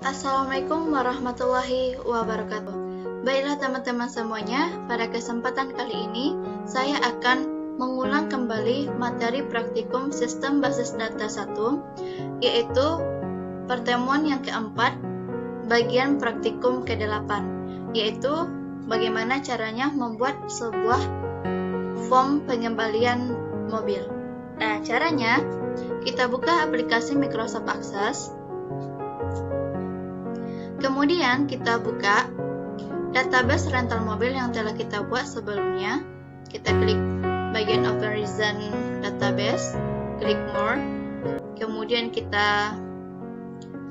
Assalamualaikum warahmatullahi wabarakatuh. Baiklah teman-teman semuanya, pada kesempatan kali ini saya akan mengulang kembali materi praktikum Sistem Basis Data 1, yaitu pertemuan yang keempat, bagian praktikum ke-8, yaitu bagaimana caranya membuat sebuah form pengembalian mobil. Nah, caranya kita buka aplikasi Microsoft Access. Kemudian kita buka database rental mobil yang telah kita buat sebelumnya. Kita klik bagian Open Recent Database, klik More. Kemudian kita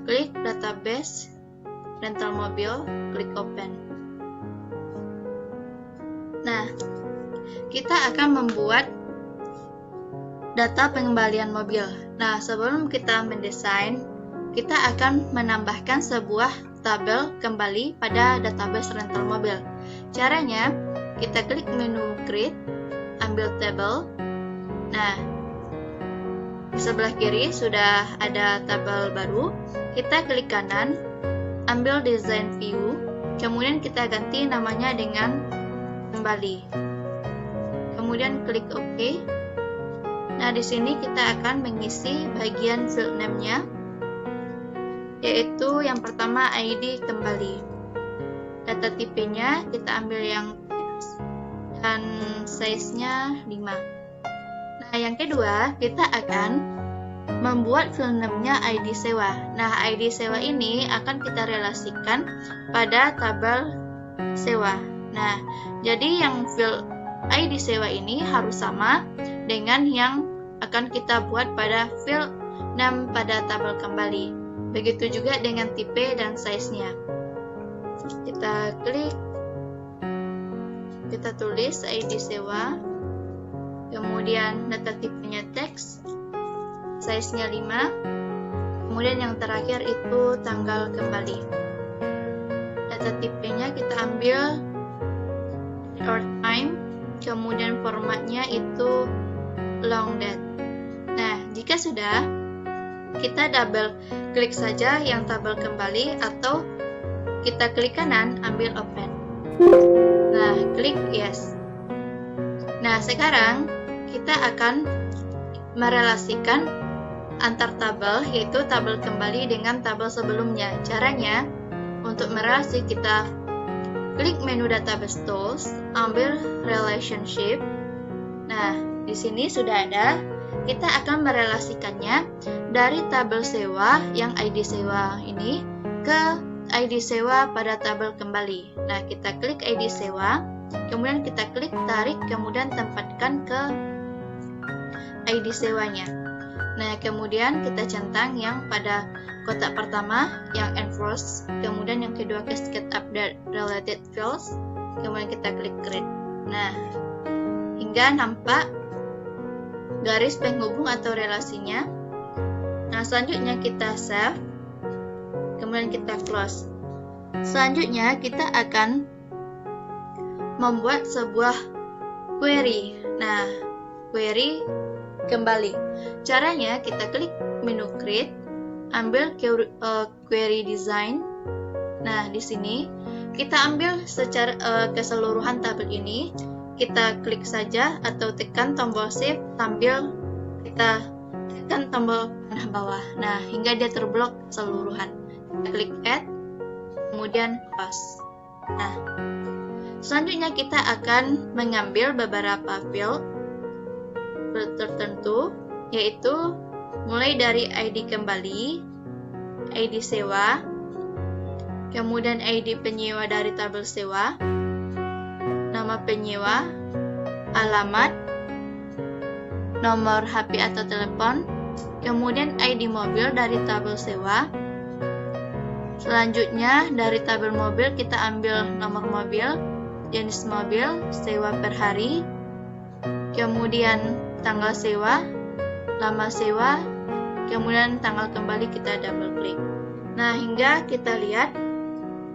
klik database rental mobil, klik Open. Nah, kita akan membuat data pengembalian mobil. Nah, sebelum kita mendesain, kita akan menambahkan sebuah tabel kembali pada database rental mobil. Caranya, kita klik menu Create, ambil tabel. Nah, di sebelah kiri sudah ada tabel baru. Kita klik kanan, ambil Design View, kemudian kita ganti namanya dengan kembali. Kemudian klik OK. Nah, di sini kita akan mengisi bagian field name-nya, yaitu yang pertama ID kembali. Data tipenya kita ambil yang text dan size-nya 5. Nah, yang kedua kita akan membuat field name-nya ID sewa. Nah, ID sewa ini akan kita relasikan pada tabel sewa. Nah, jadi yang field ID sewa ini harus sama dengan yang akan kita buat pada field name pada tabel kembali. Begitu juga dengan tipe dan size-nya. Kita klik, kita tulis ID sewa, kemudian data tipenya teks, size-nya 5, kemudian yang terakhir itu tanggal kembali. Data tipenya kita ambil or time, kemudian formatnya itu long date. Nah, jika sudah, kita double klik saja yang tabel kembali atau kita klik kanan ambil open. Nah, klik yes. Nah, sekarang kita akan merelasikan antar tabel, yaitu tabel kembali dengan tabel sebelumnya. Caranya, untuk merelasi kita klik menu database tools, ambil relationship. Nah, di sini sudah ada. Kita akan merelasikannya dari tabel sewa yang ID sewa ini ke ID sewa pada tabel kembali. Nah, kita klik ID sewa, kemudian kita klik tarik, kemudian tempatkan ke ID sewanya. Nah, kemudian kita centang yang pada kotak pertama yang enforce, kemudian yang kedua cascade update related fields, kemudian kita klik create. Nah, hingga nampak garis penghubung atau relasinya. Nah, selanjutnya kita save, kemudian kita close. Selanjutnya kita akan membuat sebuah query. Nah, query kembali. Caranya kita klik menu create, ambil query design. Nah, di sini kita ambil secara keseluruhan tabel ini. Kita klik saja atau tekan tombol shift sambil kita tekan tombol panah bawah. Nah, hingga dia terblok keseluruhan. Kita klik add, kemudian close. Nah, selanjutnya kita akan mengambil beberapa field tertentu, yaitu mulai dari ID kembali, ID sewa, kemudian ID penyewa dari tabel sewa, nama penyewa, alamat, nomor HP atau telepon, kemudian ID mobil dari tabel sewa. Selanjutnya dari tabel mobil kita ambil nomor mobil, jenis mobil, sewa per hari, kemudian tanggal sewa, lama sewa, kemudian tanggal kembali kita double klik. Nah, hingga kita lihat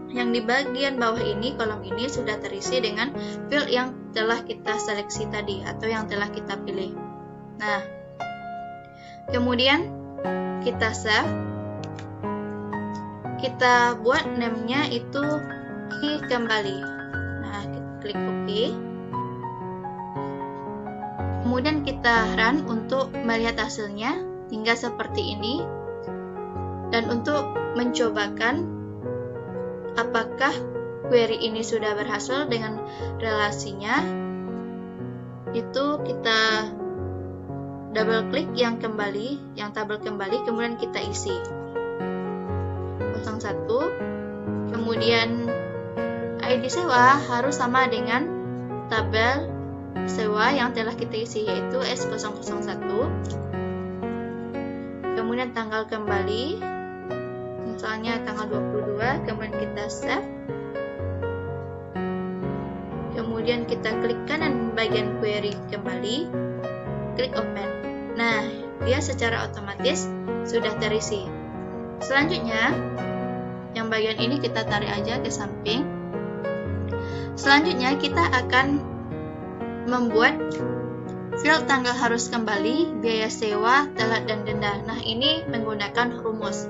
yang di bagian bawah ini, kolom ini sudah terisi dengan field yang telah kita seleksi tadi atau yang telah kita pilih. Nah, kemudian kita save. kita buat name-nya itu Ki kembali. Nah, kita klik OK. Kemudian kita run untuk melihat hasilnya hingga seperti ini. Dan untuk mencobakan apakah query ini sudah berhasil dengan relasinya, itu kita double klik yang kembali, yang tabel kembali, kemudian kita isi 01. Kemudian ID sewa harus sama dengan tabel sewa yang telah kita isi, yaitu S001. Kemudian tanggal kembali, misalnya tanggal 22, kemudian kita save. Kemudian kita klik kanan bagian query kembali, klik open. Nah, dia secara otomatis sudah terisi. Selanjutnya, yang bagian ini kita tarik aja ke samping. Selanjutnya kita akan membuat field tanggal harus kembali, biaya sewa, telat, dan denda. Nah, ini menggunakan rumus.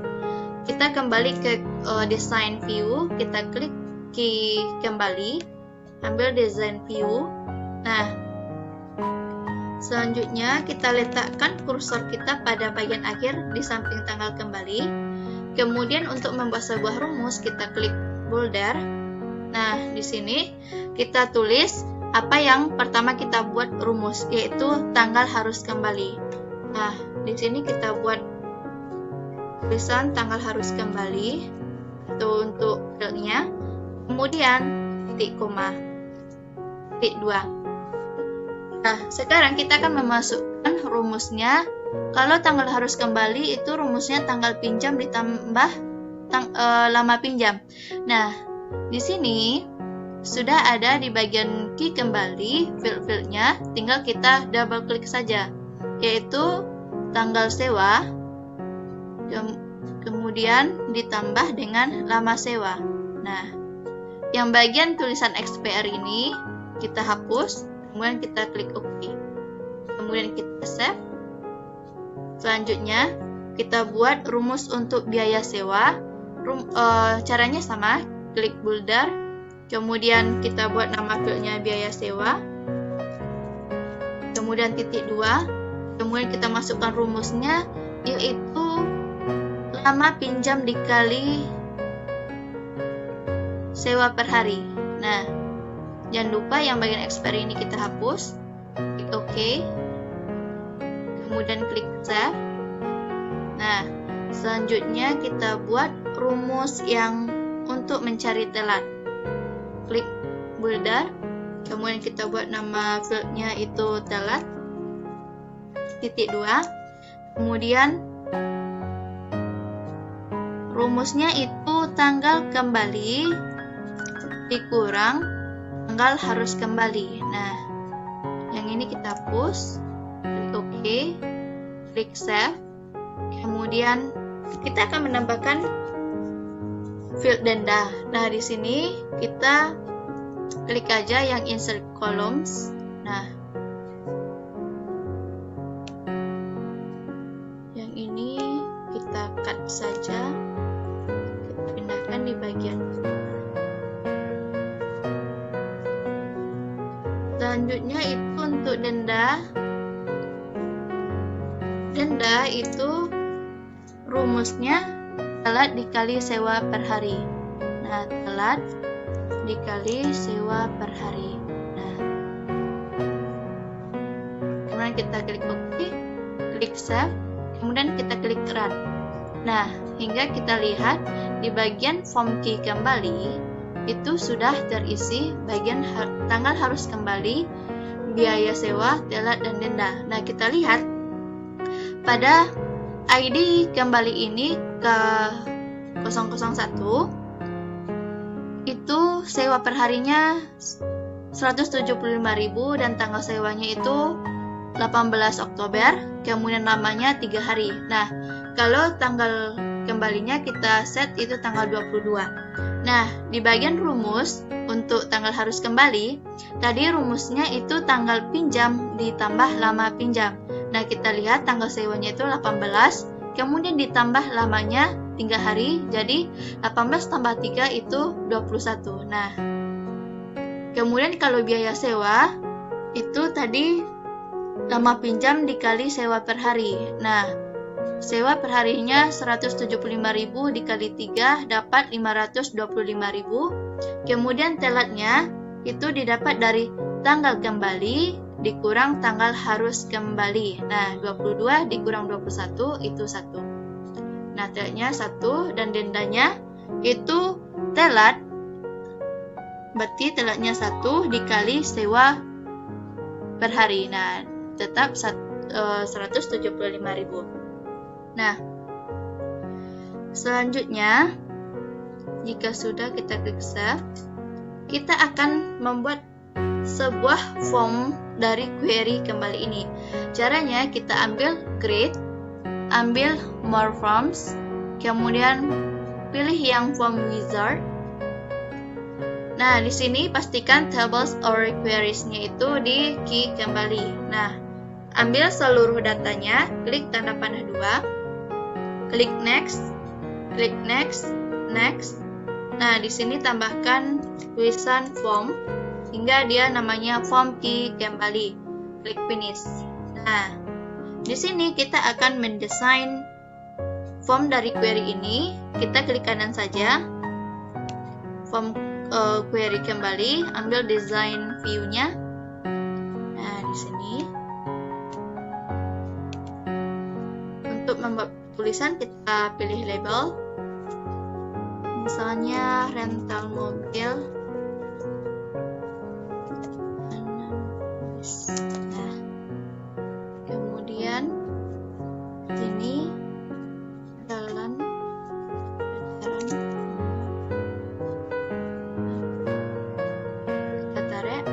Kita kembali ke design view, kita klik Ki kembali, ambil design view. Nah, selanjutnya kita letakkan kursor kita pada bagian akhir di samping tanggal kembali. Kemudian untuk membuat sebuah rumus, kita klik boulder. Nah, di sini kita tulis apa yang pertama kita buat rumus, yaitu tanggal harus kembali. Nah, di sini kita buat tulisan tanggal harus kembali itu untuk fieldnya. Kemudian titik koma, titik 2. Nah, sekarang kita akan memasukkan rumusnya. Kalau tanggal harus kembali itu rumusnya tanggal pinjam ditambah lama pinjam. Nah, di sini sudah ada di bagian Ki kembali field-fieldnya, tinggal kita double klik saja, yaitu tanggal sewa, kemudian ditambah dengan lama sewa. Nah, yang bagian tulisan XPR ini kita hapus, kemudian kita klik OK, kemudian kita save. Selanjutnya kita buat rumus untuk biaya sewa. Caranya sama, klik boulder, kemudian kita buat nama fieldnya biaya sewa, kemudian titik 2, kemudian kita masukkan rumusnya, yaitu lama pinjam dikali sewa per hari. Nah, jangan lupa yang bagian expire ini kita hapus, klik OK, kemudian klik save. Nah, selanjutnya kita buat rumus yang untuk mencari telat. Klik boulder, kemudian kita buat nama fieldnya itu telat, titik 2, kemudian rumusnya itu tanggal kembali dikurang tanggal harus kembali. Nah, yang ini kita hapus, klik OK, klik save, kemudian kita akan menambahkan field denda. Nah, di sini kita klik aja yang insert columns. Nah, yang ini kita cut saja, kita pindahkan di bagian. Selanjutnya itu untuk denda. Denda itu rumusnya telat dikali sewa per hari. Nah, telat dikali sewa per hari. Nah, kemudian kita klik OK, klik save, kemudian kita klik run. Nah, hingga kita lihat di bagian form Ki kembali itu sudah terisi bagian tanggal harus kembali, biaya sewa, telat, dan denda. Nah, kita lihat pada ID kembali ini ke 001 itu sewa perharinya 175.000 dan tanggal sewanya itu 18 Oktober, kemudian lamanya 3 hari. Nah, kalau tanggal kembalinya kita set itu tanggal 22. Nah, di bagian rumus untuk tanggal harus kembali, tadi rumusnya itu tanggal pinjam ditambah lama pinjam. Nah, kita lihat tanggal sewanya itu 18, kemudian ditambah lamanya 3 hari, jadi 18 tambah 3 itu 21. Nah, kemudian kalau biaya sewa, itu tadi lama pinjam dikali sewa per hari. Nah, sewa per harinya 175.000 dikali 3 dapat 525.000. Kemudian telatnya itu didapat dari tanggal kembali dikurang tanggal harus kembali. Nah, 22 dikurang 21 itu 1. Nah, telatnya 1 dan dendanya itu telat. Berarti telatnya 1 dikali sewa per hari. Nah, tetap 175.000. Nah, selanjutnya jika sudah kita klik save, kita akan membuat sebuah form dari query kembali ini. Caranya kita ambil create, ambil more forms, kemudian pilih yang form wizard. Nah, di sini pastikan tables or queries-nya itu di key kembali. Nah, ambil seluruh datanya, klik tanda panah 2, klik next, next. Nah, di sini tambahkan tulisan form hingga dia namanya form key kembali. Klik finish. Nah, di sini kita akan mendesain form dari query ini. Kita klik kanan saja. Form query kembali, ambil design view-nya. Nah, di sini untuk membuat tulisan kita pilih label. Misalnya rental mobil. Nah, kemudian ini jalan kita tarik.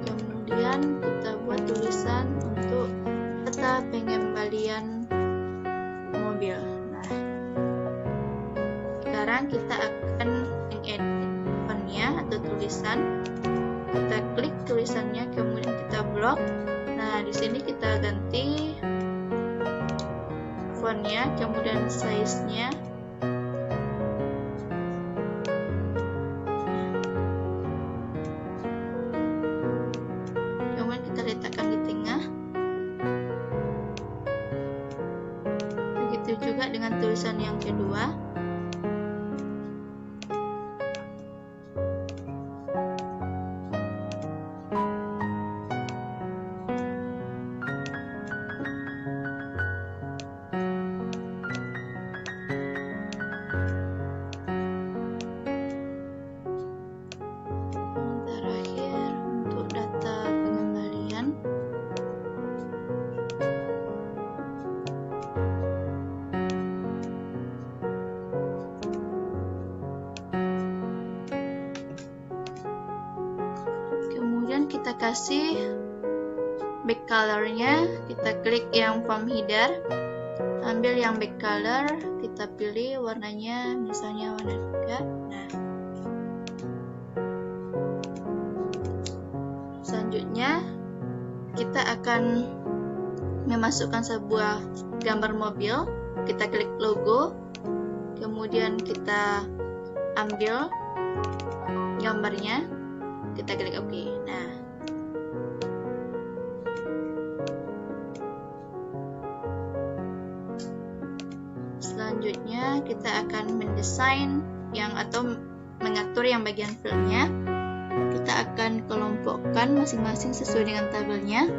Kemudian kita buat tulisan untuk data pengembalian mobil. Nah, sekarang kita akan mengedit fontnya atau tulisan. Kita klik tulisannya, kemudian kita blok. Nah, di sini kita ganti fontnya, kemudian size-nya. Kemudian kita letakkan di tengah. Begitu juga dengan tulisan yang kedua. Terakhir untuk data pengembalian. Kemudian kita kasih back color-nya, kita klik yang form header, ambil yang back color, kita pilih warnanya misalnya warna 3. Nah, selanjutnya kita akan memasukkan sebuah gambar mobil. Kita klik logo, kemudian kita ambil gambarnya, kita klik OK. Nah, selanjutnya kita akan mendesain yang atau mengatur yang bagian filmnya. Kita akan kelompokkan masing-masing sesuai dengan tabelnya.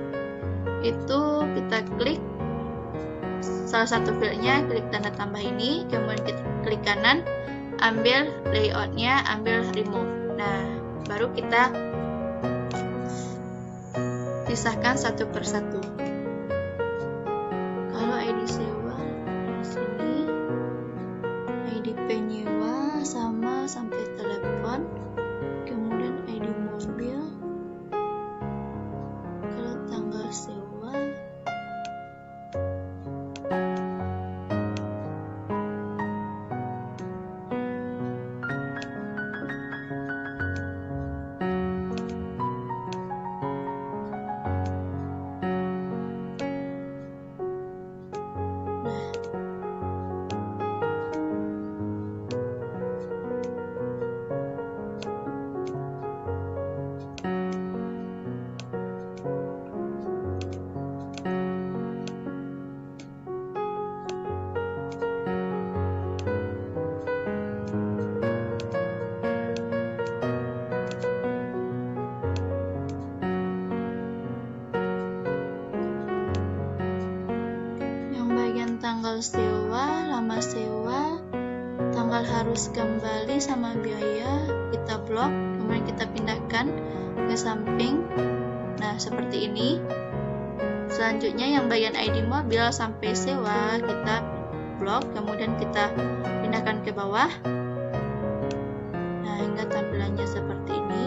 Itu kita klik salah satu filenya, klik tanda tambah ini, kemudian kita klik kanan, ambil layoutnya, ambil remove. Nah, baru kita pisahkan satu persatu. Kalau ID sewa di sini, ID penyewa sama sampai telepon, kemudian ID mobil. Kalau tanggal sewa, tanggal sewa, lama sewa, tanggal harus kembali sama biaya, kita blok, kemudian kita pindahkan ke samping. Nah, seperti ini. Selanjutnya yang bagian ID mobil sampai sewa kita blok, kemudian kita pindahkan ke bawah. Nah, hingga tampilannya seperti ini.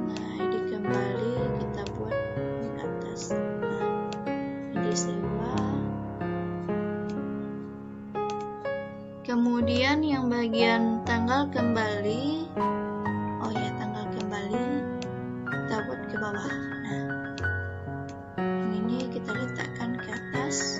Nah, ID kembali kita buat di atas. Nah, ID sewa. Kemudian yang bagian tanggal kembali, oh ya, tanggal kembali kita buat ke bawah. Nah, yang ini kita letakkan ke atas.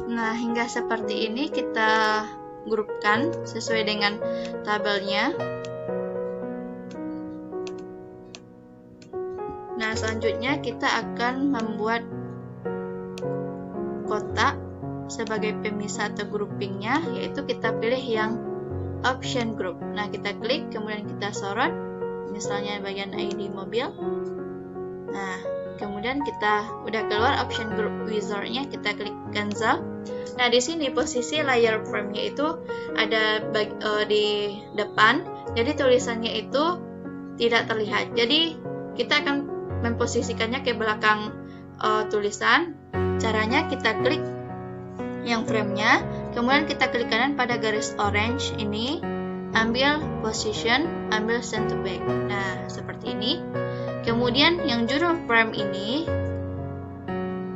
Nah, hingga seperti ini kita grupkan sesuai dengan tabelnya. Nah, selanjutnya kita akan membuat kotak sebagai pemisah atau groupingnya, yaitu kita pilih yang option group. Nah, kita klik, kemudian kita sorot, misalnya bagian ID mobil. Nah, kemudian kita udah keluar option group wizardnya, kita klik cancel. Nah, di sini posisi layer frame-nya itu ada di depan, jadi tulisannya itu tidak terlihat. Jadi kita akan memposisikannya ke belakang tulisan. Caranya kita klik yang frame-nya, kemudian kita klik kanan pada garis orange ini, ambil position, ambil send to back. Nah, seperti ini. Kemudian yang judul frame ini,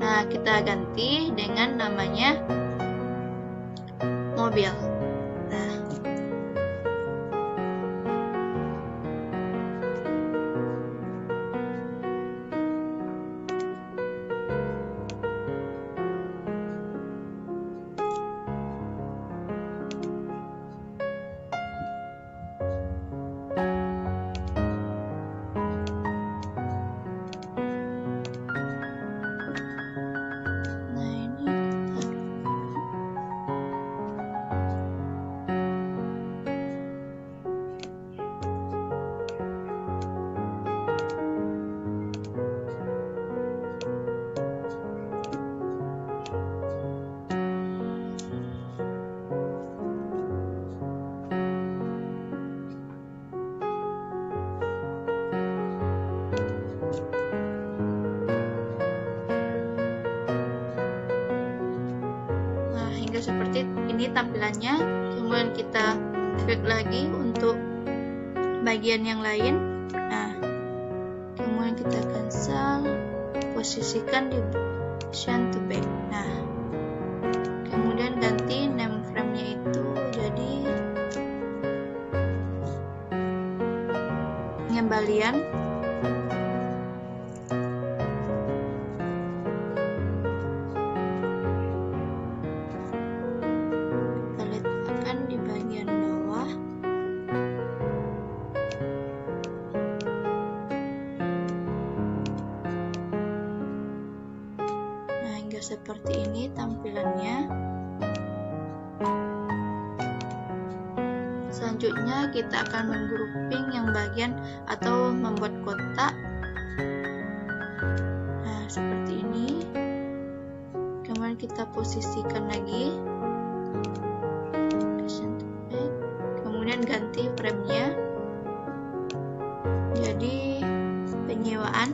nah kita ganti dengan namanya mobil. Nah, seperti ini tampilannya. Kemudian kita klik lagi untuk bagian yang lain. Nah, kemudian kita cancel, posisikan di send to back. Nah, kemudian ganti name frame-nya itu jadi pengembalian. Seperti ini tampilannya. Selanjutnya kita akan menggrouping yang bagian atau membuat kotak. Nah, seperti ini. Kemudian kita posisikan lagi. Kemudian ganti frame-nya jadi penyewaan.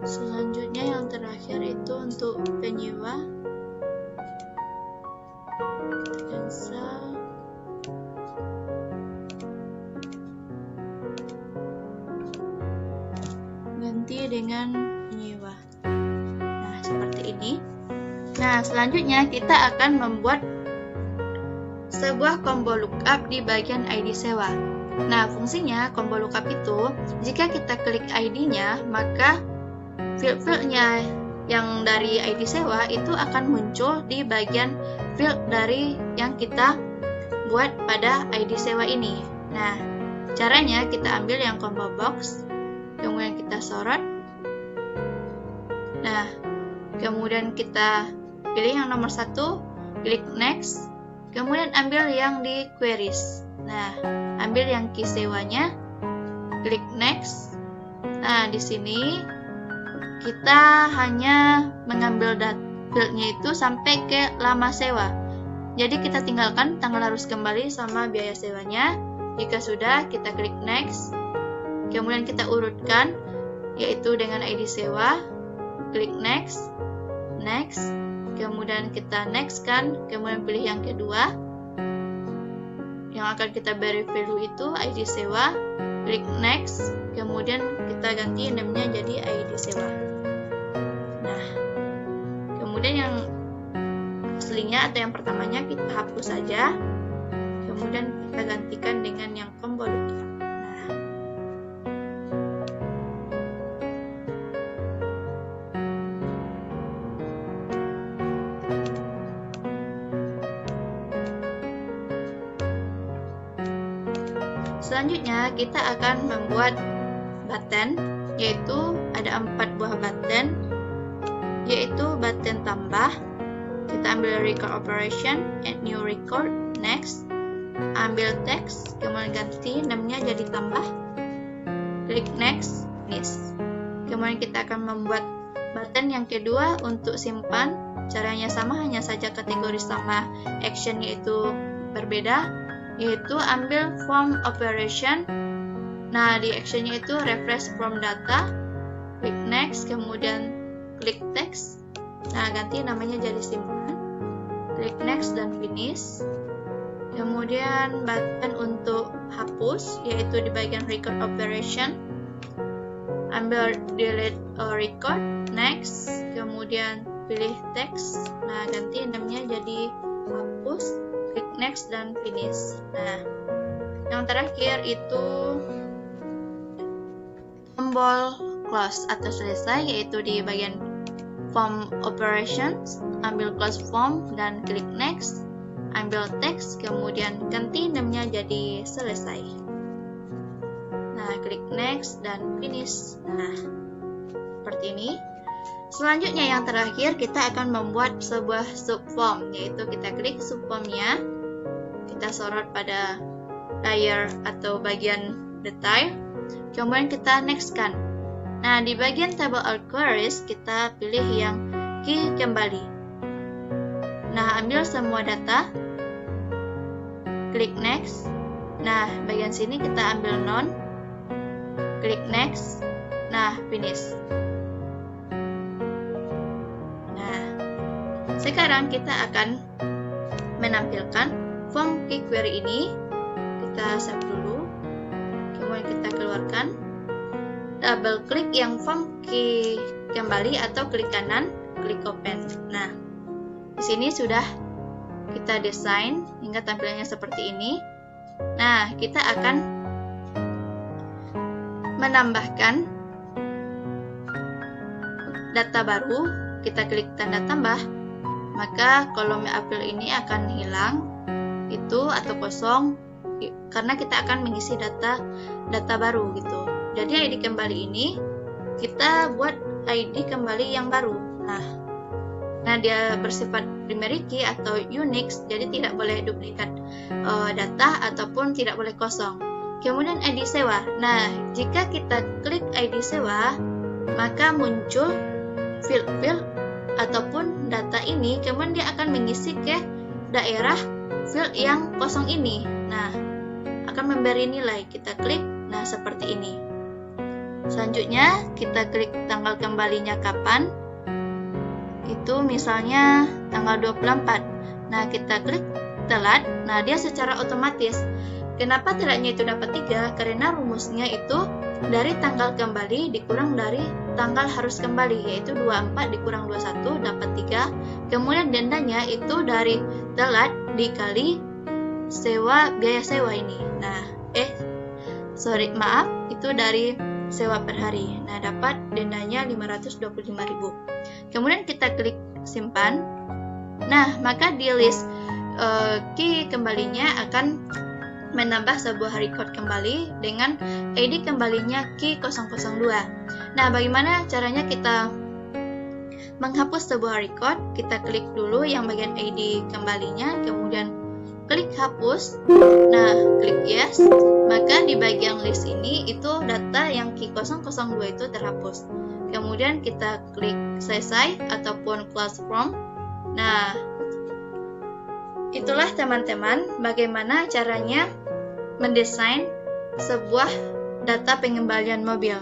Selanjutnya yang terakhir itu untuk penyewa. Kita cancel. ganti dengan penyewa. Nah, seperti ini. Nah, selanjutnya kita akan membuat sebuah combo lookup di bagian ID sewa. Nah, fungsinya combo lookup itu, jika kita klik ID-nya, maka field-fieldnya yang dari ID sewa itu akan muncul di bagian field dari yang kita buat pada ID sewa ini. Nah, caranya kita ambil yang combo box, kemudian kita sorot. Nah, kemudian kita pilih yang nomor 1, klik next, kemudian ambil yang di queries. Nah, ambil yang key sewanya, klik next. Nah, di sini kita hanya mengambil fieldnya itu sampai ke lama sewa. Jadi kita tinggalkan tanggal harus kembali sama biaya sewanya. Jika sudah, kita klik next. Kemudian kita urutkan, yaitu dengan ID sewa. Klik next, next. Kemudian kita next kan, kemudian pilih yang kedua. Yang akan kita beri value itu ID sewa. Klik next, kemudian kita ganti namanya jadi ID sewa. Nah, kemudian yang aslinya atau yang pertamanya kita hapus saja, kemudian kita gantikan dengan yang combo lookup. Nah, selanjutnya kita akan membuat button, yaitu ada 4 buah button, yaitu button tambah. Kita ambil record operation, add new record, next. Ambil text, kemudian ganti namanya jadi tambah. Klik next, finish. Kemudian kita akan membuat button yang kedua untuk simpan. Caranya sama, hanya saja kategori sama action yaitu berbeda, yaitu ambil form operation. Nah, di actionnya itu refresh from data. Klik next, kemudian klik text. Nah, ganti namanya jadi simpan. Klik next dan finish. Kemudian button untuk hapus, yaitu di bagian record operation. Ambil delete record, next. Kemudian pilih text. Nah, ganti namanya jadi hapus. Klik next dan finish. Nah, yang terakhir itu tombol close atau selesai, yaitu di bagian form operations, ambil close form dan klik next, ambil text, kemudian ganti namanya jadi selesai. Nah, klik next dan finish. Nah, seperti ini. Selanjutnya yang terakhir kita akan membuat sebuah subform, yaitu kita klik subformnya, kita sorot pada layer atau bagian detail, kemudian kita next kan. Nah, di bagian table all queries kita pilih yang key kembali. Nah, ambil semua data, klik next. Nah, bagian sini kita ambil none, klik next. Nah, finish. Nah, sekarang kita akan menampilkan form key query ini. Kita save dulu, kemudian kita keluarkan. Double klik yang form key kembali atau klik kanan, klik open. Nah, di sini sudah kita desain hingga tampilannya seperti ini. Nah, kita akan menambahkan data baru. Kita klik tanda tambah, maka kolom apel ini akan hilang itu atau kosong karena kita akan mengisi data baru gitu. Jadi ID kembali ini kita buat ID kembali yang baru. Nah, dia bersifat primary key atau Unix, jadi tidak boleh duplikat data ataupun tidak boleh kosong. Kemudian ID sewa. Nah, jika kita klik ID sewa, maka muncul field-field ataupun data ini, kemudian dia akan mengisi ke daerah field yang kosong ini. Nah, akan memberi nilai. Kita klik, nah seperti ini. Selanjutnya kita klik tanggal kembalinya kapan. Itu misalnya tanggal 24. Nah, kita klik telat. Nah, dia secara otomatis Kenapa tidaknya itu dapat 3? Karena rumusnya itu dari tanggal kembali dikurang dari tanggal harus kembali, yaitu 24 dikurang 21 dapat 3. Kemudian dendanya itu dari telat dikali biaya sewa ini. Nah, itu dari sewa per hari. Nah, dapat dendanya 525.000. Kemudian kita klik simpan. Nah, maka di list key kembalinya akan menambah sebuah record kembali dengan ID kembalinya key 002. Nah, bagaimana caranya kita menghapus sebuah record? Kita klik dulu yang bagian ID kembalinya, kemudian klik hapus. Nah, klik yes. Maka di bagian list ini itu data yang key 002 itu terhapus. Kemudian kita klik selesai ataupun close from. Nah, itulah teman-teman bagaimana caranya mendesain sebuah data pengembalian mobil.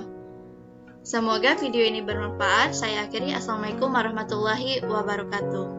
Semoga video ini bermanfaat. Saya akhiri. Assalamualaikum warahmatullahi wabarakatuh.